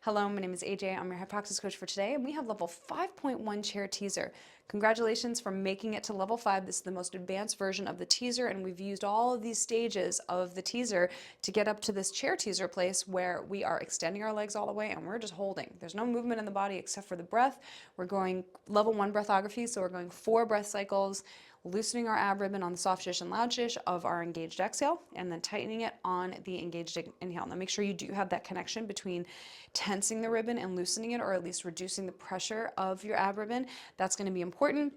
Hello, my name is AJ. I'm your Hypoxix coach for today, and we have level 5.1 chair teaser. Congratulations for making it to level 5. This is the most advanced version of the teaser, and we've used all of these stages of the teaser to get up to this chair teaser place where we are extending our legs all the way and we're just holding. There's no movement in the body except for the breath. We're going level 1 breathography, so we're going 4 breath cycles, loosening our ab ribbon on the soft shish and loud shish of our engaged exhale, and then tightening it on the engaged inhale. Now make sure you do have that connection between tensing the ribbon and loosening it, or at least reducing the pressure of your ab ribbon. That's going to be important.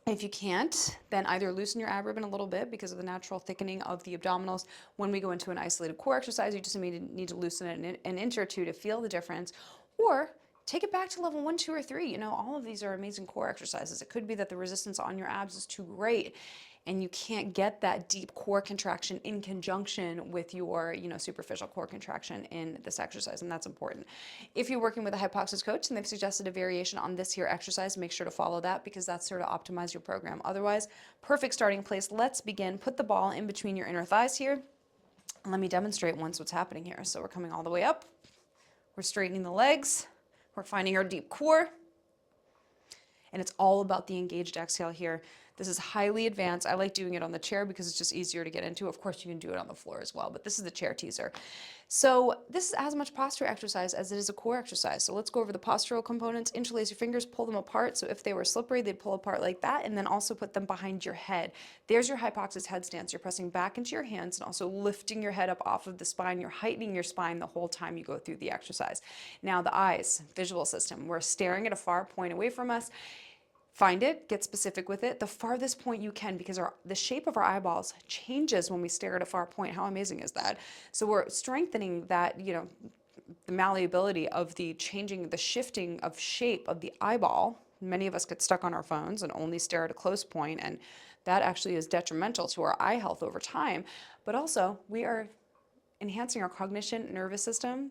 If you can't, then either loosen your ab ribbon a little bit because of the natural thickening of the abdominals. When we go into an isolated core exercise, you just need to loosen it an inch or two to feel the difference, or take it back to level 1, 2, or 3. You know, all of these are amazing core exercises. It could be that the resistance on your abs is too great and you can't get that deep core contraction in conjunction with your, superficial core contraction in this exercise, and that's important. If you're working with a Hypoxix coach and they've suggested a variation on this here exercise, make sure to follow that because that's sort of optimize your program. Otherwise, perfect starting place. Let's begin. Put the ball in between your inner thighs here. And let me demonstrate once what's happening here. So we're coming all the way up. We're straightening the legs. We're finding our deep core, and it's all about the engaged exhale here. This is highly advanced. I like doing it on the chair because it's just easier to get into. Of course, you can do it on the floor as well, but this is the chair teaser. So this is as much posture exercise as it is a core exercise. So let's go over the postural components. Interlace your fingers, pull them apart. So if they were slippery, they'd pull apart like that, and then also put them behind your head. There's your Hypoxix headstand. You're pressing back into your hands and also lifting your head up off of the spine. You're heightening your spine the whole time you go through the exercise. Now the eyes, visual system. We're staring at a far point away from us. Find it, get specific with it, the farthest point you can, because the shape of our eyeballs changes when we stare at a far point. How amazing is that? So we're strengthening that, the malleability of the shifting of shape of the eyeball. Many of us get stuck on our phones and only stare at a close point, and that actually is detrimental to our eye health over time. But also, we are enhancing our cognition, nervous system,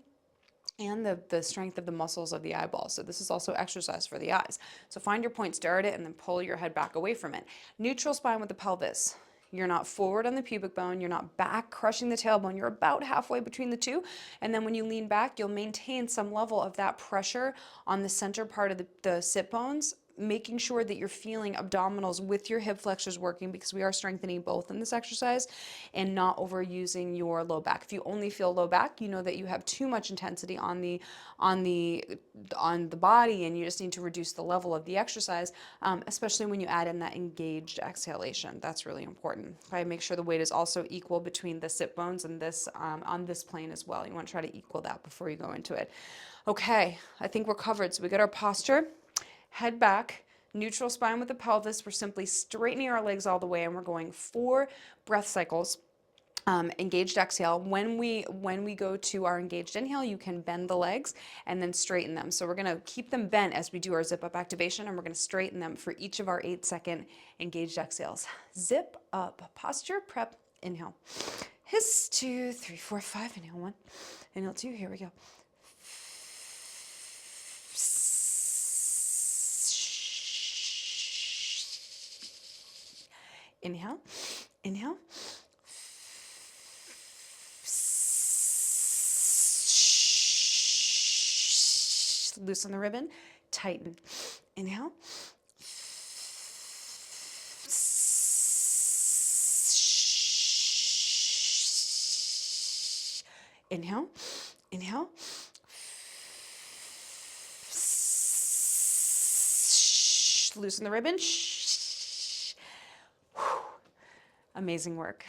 and the strength of the muscles of the eyeball. So this is also exercise for the eyes. So find your point, stare at it, and then pull your head back away from it. Neutral spine with the pelvis. You're not forward on the pubic bone. You're not back crushing the tailbone. You're about halfway between the two. And then when you lean back, you'll maintain some level of that pressure on the center part of the sit bones, making sure that you're feeling abdominals with your hip flexors working, because we are strengthening both in this exercise, and not overusing your low back. If you only feel low back, you know that you have too much intensity on the body, and you just need to reduce the level of the exercise, especially when you add in that engaged exhalation. That's really important. Okay, make sure the weight is also equal between the sit bones and this on this plane as well. You want to try to equal that before you go into it. Okay, I think we're covered. So we got our posture. Head back, neutral spine with the pelvis. We're simply straightening our legs all the way, and we're going 4 breath cycles. Engaged exhale. When we go to our engaged inhale, you can bend the legs and then straighten them. So we're going to keep them bent as we do our zip up activation, and we're going to straighten them for each of our 8-second engaged exhales. Zip up, posture, prep, inhale. Hiss, 2, 3, 4, 5. Inhale 1, inhale 2. Here we go. Inhale, inhale. Loosen the ribbon, tighten. Inhale. Inhale, inhale. Loosen the ribbon. Amazing work.